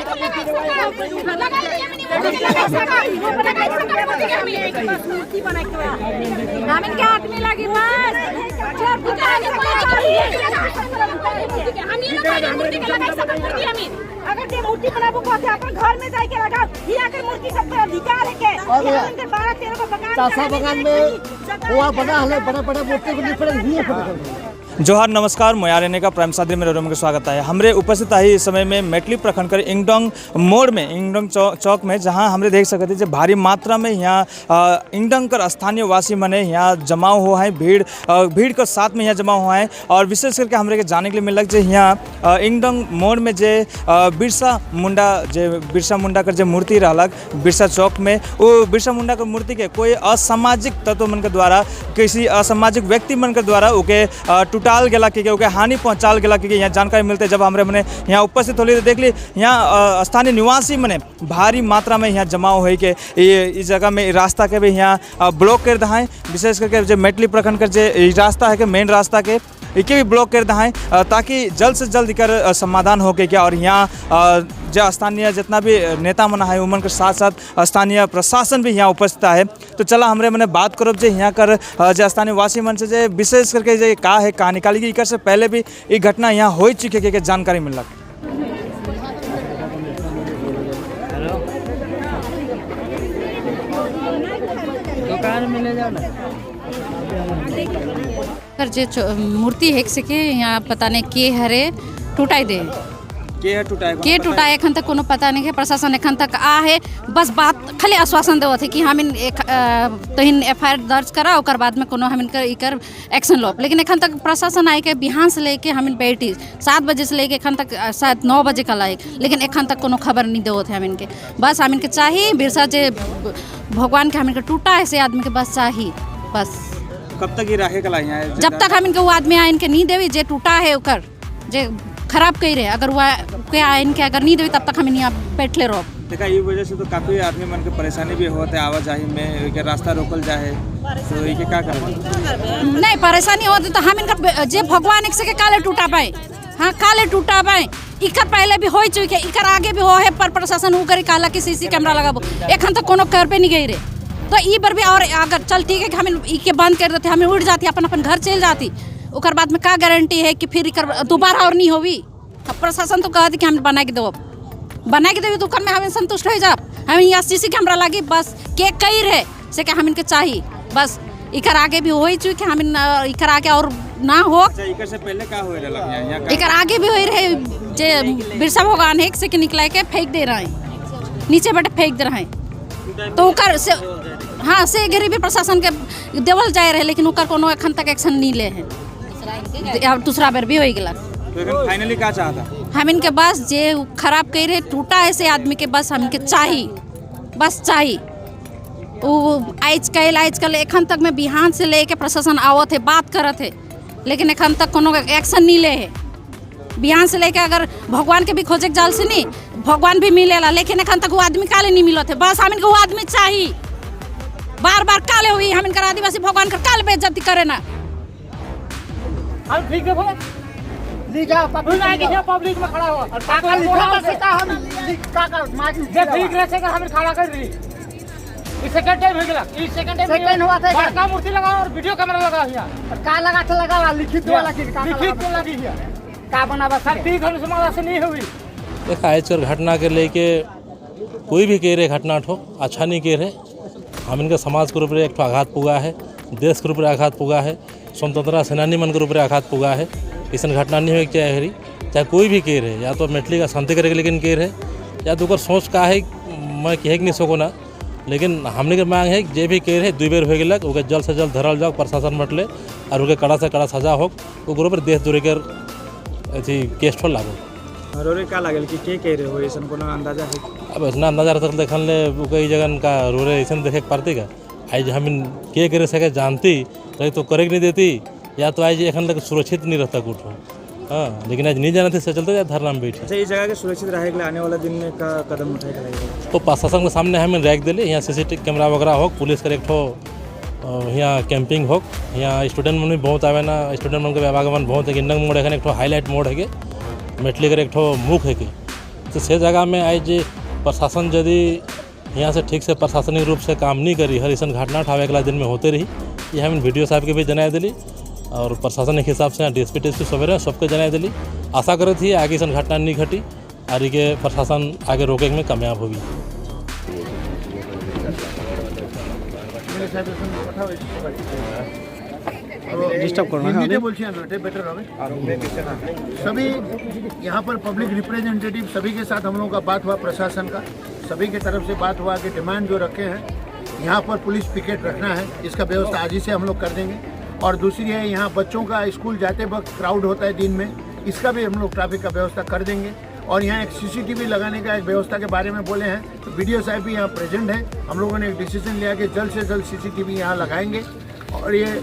क्या आदमी लगी अगर जे मूर्ति बनाबो कहते अपन घर में जाके लगाओ ही आके मूर्ति सब अधिकार है के 12-13 को बगान चासा बगान में वो बना है बड़ा मूर्ति को निपड़े ही फोटो। जोहार नमस्कार मोयारेने का प्राइम सादरी में रोम के स्वागत है। हमरे उपस्थित है इस समय में मेटली प्रखंड कर इंगडोंग मोड़ में इंगडोंग चौक में, जहां हमरे देख सकते हैं भारी मात्रा में यहाँ इंगडोंग कर स्थानीय वासी मने यहाँ जमा हुआ है। भीड़ के साथ में यहाँ जमा हुआ है और विशेष करके हमरे के जाने के लिए मिलक यहाँ इंगडोंग मोड़ में जे बिरसा मुंडा कर जे मूर्ति रहलक बिरसा चौक में, वो बिरसा मुंडा कर मूर्ति के कोई असामाजिक तत्व मन के द्वारा किसी असामाजिक व्यक्ति मन के द्वारा ओके टूटाल गेला के ओके हानि पहुँचाल गेला के यहाँ जानकारी मिलते जब हमरे मने यहाँ उपस्थित होली तो देख ली यहाँ स्थानीय निवासी मने भारी मात्रा में यहाँ जमा हो के इस जगह में रास्ता के भी यहाँ ब्लॉक कर दहाएँ। विशेष करके जो मेटली प्रखंड कर जे रास्ता है के मेन रास्ता के इके भी ब्लॉक कर दहाएँ ताकि जल्द से जल्द इकर समाधान हो के क्या। और यहाँ जो स्थानीय जितना भी नेता मना है उमन के साथ साथ स्थानीय प्रशासन भी यहाँ उपस्थित है। तो चला हमरे मैंने बात करब जे यहाँ कर जो स्थानीय वासी मन से जे विशेष करके जे का है कहानी निकाली कि इकर से पहले भी ये घटना यहाँ हो चुके के जानकारी मिलक। जे मूर्ति है के यहाँ पता नहीं के हरे टूटाई दे के टूटाए एखन तक कोनो पता नहीं है। प्रशासन एखन तक आ है बस बात खाली आश्वासन देवत है कि हम तहिन FIR दर्ज करा और बाद में कोनो हम इकर एक्शन लो, लेकिन एखन तक प्रशासन आए के बिहान से लेके हम बैठी 7 बजे से लेके एखन तक शायद 9 बजे कल आए, लेकिन एखन तक कोनो खबर नहीं देवत है। हम इनके बस हम इनके चाहिए बिरसा जे भगवान के हम इनके टूटा है से आदमी के बस चाहिए बस। कब तक ये रहे कला यहाँ जब तक हम इनके वो आदमी आए इनके नहीं देवी जे टूटा है ओकर जे खराब कही रहे, अगर वह इनके अगर नहीं देवी तब तक हम यहाँ बैठले रहो। देखा ये वजह से तो काफ़ी आदमी मन के परेशानी भी होते है, आवाजाही में के रास्ता रोकल जाए तो ये क्या करें नहीं परेशानी होती तो हम इनका जे भगवान एक से के काले टूटा पाए, हाँ काले टूटा पाए इकर पहले भी हो चुके इकर आगे भी हो है पर प्रशासन वो करे काला कि CC कैमरा लगाबो एखन तक कोनो कर पे नहीं गई रहे। तो ई बार भी और अगर चल ठीक है कि हम इके बंद कर देते हमें उड़ जाती अपन घर चल जाती, ओकर बाद में का गारंटी है कि फिर दोबारा और नहीं होगी। प्रशासन तो कह दी कि हम बना के देवी तो में हमें संतुष्ट हो जा। हम यहाँ CC कैमरा लगी बस के कई रहे से क्या हम इनके चाहिए बस इकर आगे भी हो चुके हम इकर आगे और ना हो। इकर से पहले का हो रहा इकर आगे भी हो रहे जे बिरसा भगवान एक से के निकला के फेंक दे रहे हैं नीचे बैठे फेंक दे रहे हैं तो ओकर से हाँ से गरीबी प्रशासन के देवल जाए रहे, लेकिन ओकर कोनो एखन तक एक्शन नहीं ले हैं। दूसरा बार भी हो गया तो फाइनली क्या चाहता हम इनके बस जे खराब कह रहे टूटा ऐसे आदमी के बस हम इनके चाहिए बस चाहिए। वो आज कल एखन तक में बिहान से लेके प्रशासन आवत है बात करत है, लेकिन एखन तक कोनो एक्शन नहीं ले है। बिहान से लेके अगर भगवान के भी खोजे जाल से नहीं भगवान भी मिलेला, लेकिन एखन तक वो आदमी काले नहीं मिलत है। बस हम इनको वो आदमी चाहिए बार बार काले हुई हम इनका आदिवासी भगवान का काल बेइज्जती करे ना। ठीक है बोले लिखा पब्लिक में खड़ा हुआ और काका लिखा से का हम काका माजी जे ठीक रहे से हम खड़ा कर रही इस सेकंड टाइम हो गया इस सेकंड हुआ था बड़का मूर्ति लगा और वीडियो कैमरा लगा हिया और का लगा था लगा लिखित वाला की लिखित तो लगी हिया का बनावा सर ठीक होने समाज से नहीं हुई। देखा आजकल घटना के लेके कोई भी कह रहे घटना ठो अच्छा नहीं कह रहे। हम इनका समाज के ऊपर एक आघात पुगा है, देश के ऊपर आघात पुगा है, स्वतंत्रता सेनानी मन के ऊपर आघात पुगा है। इस घटना नहीं हो चाहे हरी चाहे कोई भी कह रहे या तो मेटली का शांति करे लेकिन कह रहे या तो सोच का है मैं कह नहीं सको ना, लेकिन हमने के मांग है जे भी कह रहे 2 बेर हो गया ओके जल्द से जल्द धरल जाओ प्रशासन मटले और उनके कड़ा से कड़ा सजा हो ओकरो पर देश दूरी कर अथी केस ठो लागो। रोरे का लागल कि के कह रहे हो ऐसा कोनो अंदाजा है? अब इतना अंदाजा रहता देखन ले कई जगह का रोरे ऐसा देखे पड़ती का आज हम के करे सके जानती तो करे नहीं देती या तो आज एखन तक सुरक्षित नहीं रहता कुछ। हाँ लेकिन आज नहीं जाना थे चलते या धरना में बैठे। अच्छा इस जगह के सुरक्षित रहे के लिए आने वाला दिन में का कदम उठाएगा तो प्रशासन के सामने हमें रैक दिले यहाँ CCTV कैमरा वगैरह हो पुलिस का एक ठो यहाँ कैंपिंग हो। यहाँ स्टूडेंट मन भी बहुत आवे ना, स्टूडेंट मन के आवागमन बहुत है कि नंग मोड़ है एक ठो हाईलाइट मोड़ है कि मेटली कर एक ठो मुख है कि तो से जगह में आज प्रशासन यदि यहाँ से ठीक से प्रशासनिक रूप से काम नहीं करी, हर ऐसा घटना ठावे अगला दिन में होते रही, ये हम वीडियो साहब के भी जनाए दिली और प्रशासनिक हिसाब से डीएसपी टीएसपी सवेरे सबके जनाए दिली। आशा करे थी आगे ऐसा घटना नहीं घटी और के प्रशासन आगे रोके में कामयाब होगी। सभी यहाँ पर पब्लिक रिप्रेजेंटेटिव सभी के साथ हम लोगों का बात हुआ, प्रशासन का सभी के तरफ से बात हुआ कि डिमांड जो रखे हैं यहाँ पर पुलिस पिकेट रखना है, इसका व्यवस्था आज ही से हम लोग कर देंगे। और दूसरी है यहाँ बच्चों का स्कूल जाते वक्त क्राउड होता है दिन में, इसका भी हम लोग ट्रैफिक का व्यवस्था कर देंगे। और यहाँ एक सीसीटीवी लगाने का एक व्यवस्था के बारे में बोले हैं, तो वीडियो साहब भी यहाँ प्रेजेंट है। हम लोगों ने एक डिसीजन लिया कि जल्द से जल्द सीसीटीवी यहाँ लगाएंगे। और ये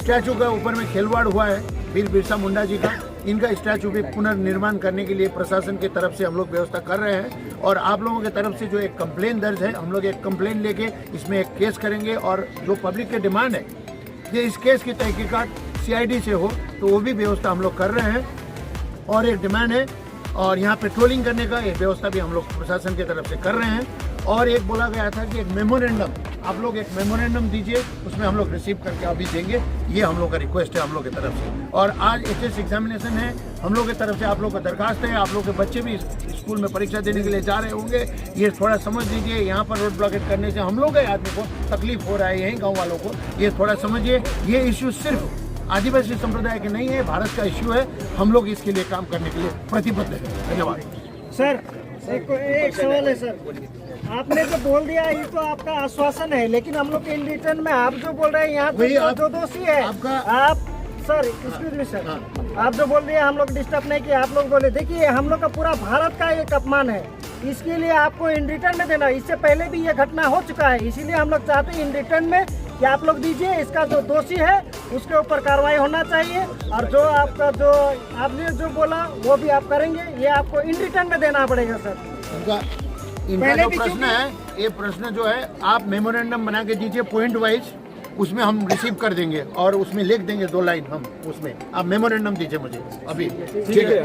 स्टैचू का ऊपर में खिलवाड़ हुआ है वीर बिरसा मुंडा जी का, इनका स्टैचू भी पुनर्निर्माण करने के लिए प्रशासन की तरफ से हम लोग व्यवस्था कर रहे हैं। और आप लोगों की तरफ से जो एक कंप्लेन दर्ज है, हम लोग एक कंप्लेन लेके इसमें एक केस करेंगे। और जो पब्लिक की डिमांड है कि इस केस की तहकीकात CID से हो, तो वो भी व्यवस्था हम लोग कर रहे हैं। और एक डिमांड है और यहाँ पेट्रोलिंग करने का एक व्यवस्था भी हम लोग प्रशासन की तरफ से कर रहे हैं। और एक बोला गया था कि एक मेमोरेंडम, आप लोग एक मेमोरेंडम दीजिए, उसमें हम लोग रिसीव करके अभी देंगे, ये हम लोग का रिक्वेस्ट है हम लोग की तरफ से। और आज HS एग्जामिनेशन है, हम लोग की तरफ से आप लोग का दरखास्त है, आप लोग के बच्चे भी स्कूल में परीक्षा देने के लिए जा रहे होंगे, ये थोड़ा समझ लीजिए। यहाँ पर रोड ब्लॉकेट करने से हम लोग के आदमी को तकलीफ हो रहा है, यहीं गाँव वालों को, ये थोड़ा समझिए। ये इश्यू सिर्फ आदिवासी संप्रदाय के नहीं है, भारत का इश्यू है। हम लोग इसके लिए काम करने के लिए प्रतिबद्ध है। धन्यवाद। सर एक सवाल है सर, आपने जो बोल दिया ये तो आपका आश्वासन है, लेकिन हम लोग इन रिटर्न में आप जो बोल रहे हैं यहाँ जो दोषी है आप सर, एक्सक्यूज मी सर, आप जो बोल रहे हैं हम लोग डिस्टर्ब नहीं किया, आप लोग बोले देखिए हम लोग का पूरा भारत का एक अपमान है, इसके लिए आपको इन रिटर्न में देना। इससे पहले भी ये घटना हो चुका है, इसीलिए हम लोग चाहते हैं इन रिटर्न में कि आप लोग दीजिए, इसका जो दोषी है उसके ऊपर कार्रवाई होना चाहिए। और जो आपका जो आपने जो बोला वो भी आप करेंगे, ये आपको इन रिटर्न में देना पड़ेगा सर। इनका जो प्रश्न है, ये प्रश्न जो है आप मेमोरेंडम बना के दीजिए पॉइंट वाइज, उसमें हम रिसीव कर देंगे और उसमें लिख देंगे 2 लाइन हम उसमें। आप मेमोरेंडम दीजिए मुझे अभी, ठीक है?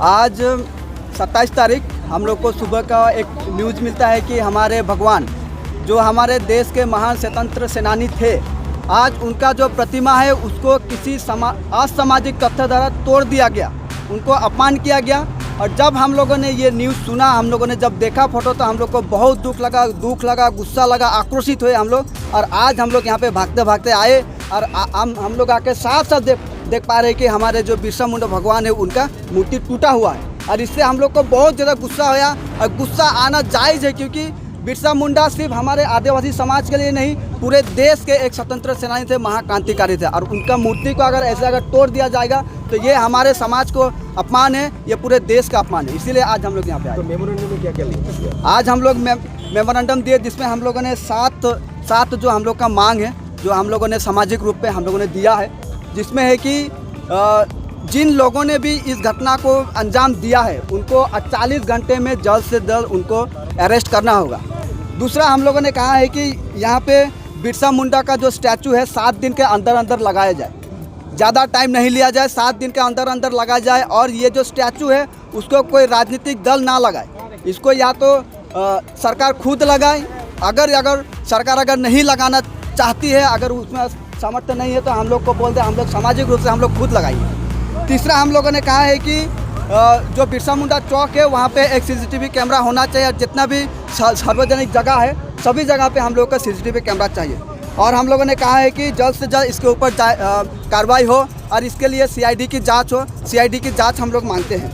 आज 27 तारीख हम लोग को सुबह का एक न्यूज़ मिलता है कि हमारे भगवान जो हमारे देश के महान स्वतंत्र सेनानी थे, आज उनका जो प्रतिमा है उसको किसी असामाजिक तत्व द्वारा तोड़ दिया गया, उनको अपमान किया गया। और जब हम लोगों ने ये न्यूज़ सुना, हम लोगों ने जब देखा फोटो, तो हम लोग को बहुत दुख लगा, गुस्सा लगा, आक्रोशित हुए हम लोग। और आज हम लोग यहाँ पे भागते भागते आए और हम लोग आके साफ साफ देख पा रहे हैं कि हमारे जो बिरसा मुंडा भगवान है उनका मूर्ति टूटा हुआ है। और इससे हम लोग को बहुत ज़्यादा गुस्सा होया, और गुस्सा आना जायज़ है, क्योंकि बिरसा मुंडा सिर्फ हमारे आदिवासी समाज के लिए नहीं, पूरे देश के एक स्वतंत्र सेनानी थे, महाक्रांतिकारी थे। और उनका मूर्ति को अगर तोड़ दिया जाएगा तो ये हमारे समाज को अपमान है, ये पूरे देश का अपमान है। इसीलिए आज हम लोग यहाँ पे आए। तो मेमोरेंडम में क्या लिखा? आज हम लोग मेमोरेंडम दिए, जिसमें हम लोगों ने सात जो हम लोग का मांग है, जो हम लोगों ने सामाजिक रूप पे हम लोगों ने दिया है, जिसमें है कि जिन लोगों ने भी इस घटना को अंजाम दिया है उनको 48 घंटे में जल्द से जल्द उनको अरेस्ट करना होगा। दूसरा हम लोगों ने कहा है कि यहाँ पे बिरसा मुंडा का जो स्टैचू है 7 दिन के अंदर लगाया जाए, ज़्यादा टाइम नहीं लिया जाए, 7 दिन के अंदर लगाया जाए। और ये जो स्टैचू है उसको कोई राजनीतिक दल ना लगाए, इसको या तो सरकार खुद लगाए। अगर सरकार नहीं लगाना चाहती है, अगर उसमें सामर्थ्य नहीं है, तो हम लोग को बोल दे, हम लोग सामाजिक रूप से हम लोग खुद लगाएंगे। तीसरा हम लोगों ने कहा है कि जो बिरसा मुंडा चौक है वहाँ पे एक CCTV कैमरा होना चाहिए। जितना भी सार्वजनिक जगह है सभी जगह पे हम लोग का CCTV कैमरा चाहिए। और हम लोगों ने कहा है कि जल्द से जल्द इसके ऊपर कार्रवाई हो और इसके लिए CID की जांच हो। CID की जांच हम लोग मांगते हैं।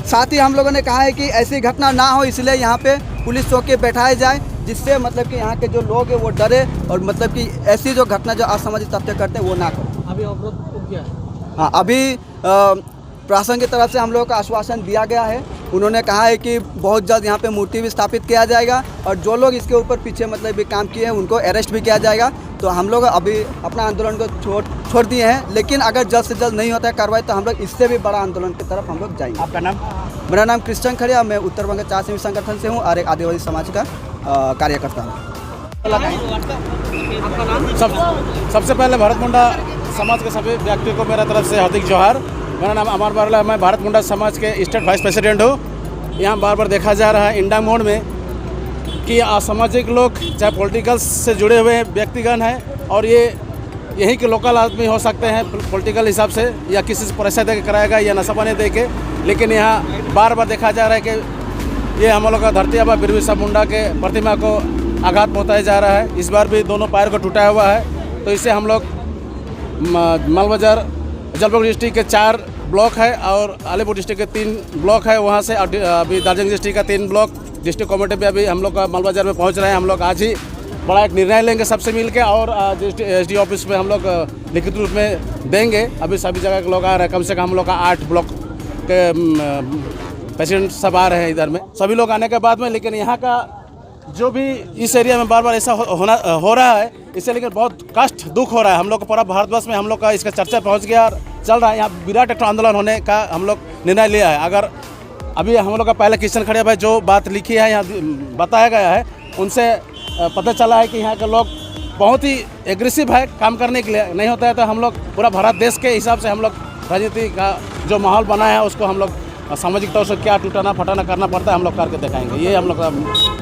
साथ ही हम लोगों ने कहा है कि ऐसी घटना ना हो, इसलिए यहाँ पे पुलिस चौकी बैठाए जाए, जिससे मतलब कि यहाँ के जो लोग हैं वो डरे और मतलब कि ऐसी जो घटना जो असामाजिक तत्व करते हैं वो ना करें। अभी अवरोध क्या है? हाँ, अभी प्रशासन की तरफ से हम लोगों को आश्वासन दिया गया है। उन्होंने कहा है कि बहुत जल्द यहाँ पे मूर्ति भी स्थापित किया जाएगा और जो लोग इसके ऊपर पीछे मतलब भी काम किए हैं उनको अरेस्ट भी किया जाएगा। तो हम लोग अभी अपना आंदोलन को छोड़ दिए हैं, लेकिन अगर जल्द से जल्द नहीं होता है कार्रवाई तो हम लोग इससे भी बड़ा आंदोलन की तरफ हम लोग जाएंगे। आपका नाम? मेरा नाम क्रिश्चियन खड़िया, मैं उत्तर बंग चार सेवी संगठन से हूँ और एक आदिवासी समाज का कार्यकर्ता हूँ। सबसे पहले भारत मुंडा समाज के सभी व्यक्तियों को मेरा तरफ से हार्दिक जोहार। मेरा नाम अमर बारला, मैं भारत मुंडा समाज के स्टेट वाइस प्रेसिडेंट हूँ। यहाँ बार बार देखा जा रहा है इंडंग मोड़ में कि असामाजिक लोग चाहे पॉलिटिकल से जुड़े हुए व्यक्तिगण हैं और ये यहीं के लोकल आदमी हो सकते हैं पॉलिटिकल हिसाब से, या किसी से पैसा दे के कराएगा या नशा पानी दे के, लेकिन यहाँ बार बार देखा जा रहा है कि ये हम लोग का धरती आबा बीर बिरसा मुंडा के प्रतिमा को आघात पहुँचाया जा रहा है। इस बार भी दोनों पैर को टूटा हुआ है। तो इससे हम लोग मालबाजार जलपाईगुड़ी डिस्ट्रिक्ट के 4 ब्लॉक है और अलीपुर डिस्ट्रिक्ट के 3 ब्लॉक है, वहाँ से अभी दार्जिलिंग डिस्ट्रिक्ट का 3 ब्लॉक डिस्ट्रिक्ट कमेटी पे अभी हम लोग का मालबाजार में पहुँच रहे हैं। हम लोग आज ही बड़ा एक निर्णय लेंगे सबसे मिल के और एसडी ऑफिस में हम लोग लिखित रूप में देंगे। अभी सभी जगह के लोग आ रहे हैं, कम से कम हम लोग का 8 ब्लॉक के पेशेंट सब आ रहे हैं इधर में, सभी लोग आने के बाद में। लेकिन यहाँ का जो भी इस एरिया में बार बार ऐसा हो रहा है, इससे लेकिन बहुत कष्ट दुख हो रहा है। हम लोग को पूरा भारतवर्ष में हम लोग का इसका चर्चा पहुँच गया और चल रहा है। यहाँ विराट एक आंदोलन होने का हम लोग निर्णय लिया है। अगर अभी हम लोग का पहले किशन खड़िया भाई जो बात लिखी है यहाँ बताया गया है, उनसे पता चला है कि यहाँ के लोग बहुत ही एग्रेसिव है काम करने के लिए। नहीं होता है तो हम लोग पूरा भारत देश के हिसाब से हम लोग राजनीति का जो माहौल बना है उसको हम लोग सामाजिक तौर से क्या टूटाना फटाना करना पड़ता है हम लोग करके दिखाएंगे। ये हम लोग का,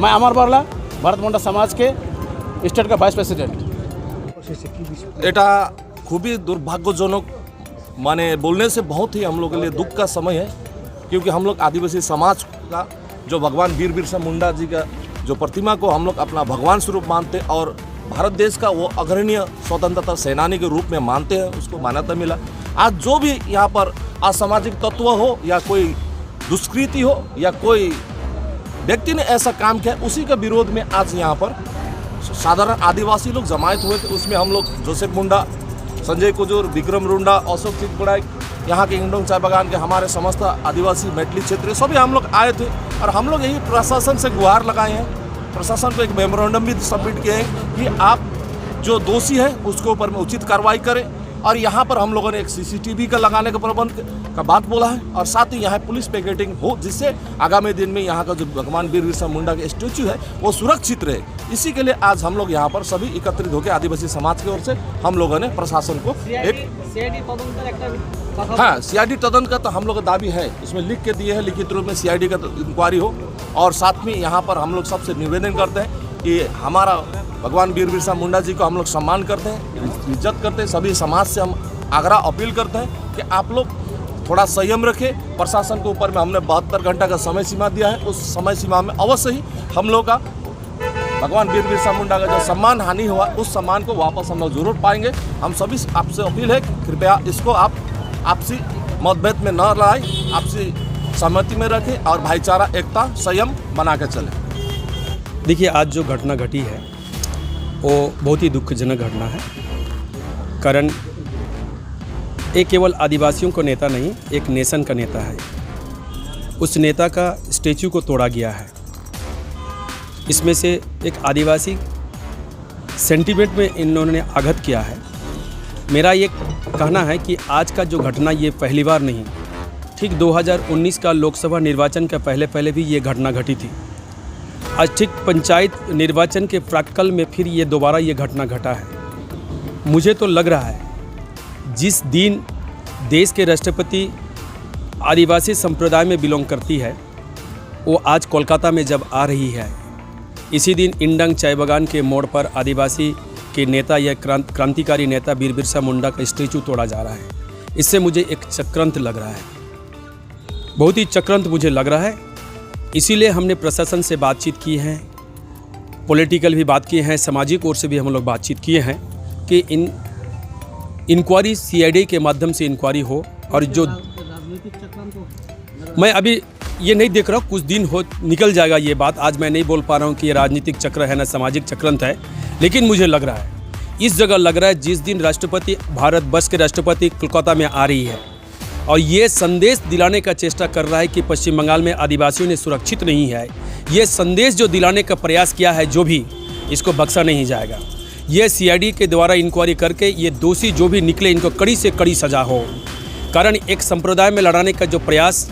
मैं अमर बारला भारत मुंडा समाज के स्टेट का वाइस प्रेसिडेंट। এটা খুবই दुर्भाग्यजनक, माने बोलने से बहुत ही हम लोग के लिए दुख का समय है, क्योंकि हम लोग आदिवासी समाज का जो भगवान बीर बिरसा मुंडा जी का जो प्रतिमा को हम लोग अपना भगवान स्वरूप मानते और भारत देश का वो अग्रणीय स्वतंत्रता सेनानी के रूप में मानते हैं, उसको मान्यता मिला। आज जो भी यहाँ पर असामाजिक तत्व हो या कोई दुष्कृति हो या कोई व्यक्ति ने ऐसा काम किया, उसी के विरोध में आज यहाँ पर साधारण आदिवासी लोग जमायत हुए थे। उसमें हम लोग जोसेफ मुंडा, संजय कुजूर, विक्रम रुंडा, अशोक चितपुड़ा, यहाँ के इंडोंग चाय बागान के हमारे समस्त आदिवासी मैथिली क्षेत्र सभी हम लोग आए थे और हम लोग यही प्रशासन से गुहार लगाए हैं। प्रशासन को एक मेमोरेंडम भी सबमिट किए हैं कि आप जो दोषी है उसके ऊपर में उचित कार्रवाई करें। और यहाँ पर हम लोगों ने एक CCTV का लगाने का प्रबंध का बात बोला है और साथ ही यहाँ पुलिस पिकेटिंग हो, जिससे आगामी दिन में यहाँ का जो भगवान बीर बिरसा मुंडा का स्टैचू है वो सुरक्षित रहे। इसी के लिए आज हम लोग यहाँ पर सभी एकत्रित होकर आदिवासी समाज की ओर से हम लोगों ने प्रशासन को एक CID तदंत का तो हम लोग का दावी है, उसमें लिख के दिए हैं लिखित रूप में CID का इंक्वायरी हो। और साथ में यहाँ पर हम लोग सबसे निवेदन करते हैं कि हमारा भगवान बीर बिरसा मुंडा जी को हम लोग सम्मान करते हैं, इज्जत करते हैं। सभी समाज से हम आग्रह अपील करते हैं कि आप लोग थोड़ा संयम रखें। प्रशासन के ऊपर में हमने 72 घंटा का समय सीमा दिया है, उस समय सीमा में अवश्य ही हम लोग का भगवान बीर बिरसा मुंडा का जो सम्मान हानि हुआ उस सम्मान को वापस हम लोग जरूर पाएंगे। हम सभी आपसे अपील है कि कृपया इसको आप आपसी मतभेद में न लाएं, आपसी सहमति में रखें और भाईचारा एकता संयम बना के चलें। देखिए, आज जो घटना घटी है वो बहुत ही दुखजनक घटना है। कारण एक केवल आदिवासियों का नेता नहीं, एक नेशन का नेता है। उस नेता का स्टैचू को तोड़ा गया है। इसमें से एक आदिवासी सेंटीमेंट में इन्होंने आघात किया है। मेरा ये कहना है कि आज का जो घटना ये पहली बार नहीं, ठीक 2019 का लोकसभा निर्वाचन का पहले भी ये घटना घटी थी। आज ठीक पंचायत निर्वाचन के प्राक्कल में फिर ये दोबारा ये घटना घटा है। मुझे तो लग रहा है जिस दिन देश के राष्ट्रपति आदिवासी संप्रदाय में बिलोंग करती है वो आज कोलकाता में जब आ रही है, इसी दिन इंडंग चाय बागान के मोड़ पर आदिवासी के नेता या क्रांतिकारी नेता बीर बिरसा मुंडा का स्टैचू तोड़ा जा रहा है। इससे मुझे एक चक्रांत लग रहा है, बहुत ही चक्रांत मुझे लग रहा है। इसीलिए हमने प्रशासन से बातचीत की है, पॉलिटिकल भी बात किए हैं, सामाजिक ओर से भी हम लोग बातचीत किए हैं कि इंक्वायरी CID के माध्यम से इंक्वायरी हो। और जो मैं अभी ये नहीं देख रहा हूँ, कुछ दिन हो निकल जाएगा ये बात। आज मैं नहीं बोल पा रहा हूँ कि ये राजनीतिक चक्र है ना सामाजिक चक्रांत है, लेकिन मुझे लग रहा है इस जगह लग रहा है जिस दिन राष्ट्रपति भारतवर्ष के राष्ट्रपति कोलकाता में आ रही है और ये संदेश दिलाने का चेष्टा कर रहा है कि पश्चिम बंगाल में आदिवासियों ने सुरक्षित नहीं है, ये संदेश जो दिलाने का प्रयास किया है जो भी, इसको बख्शा नहीं जाएगा। ये CID के द्वारा इंक्वायरी करके ये दोषी जो भी निकले इनको कड़ी से कड़ी सजा हो। कारण एक संप्रदाय में लड़ाने का जो प्रयास,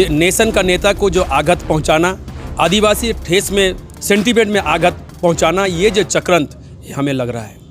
नेशन का नेता को जो आघात पहुंचाना, आदिवासी ठेस में सेंटीमेंट में आघात पहुंचाना, ये जो चक्रांत हमें लग रहा है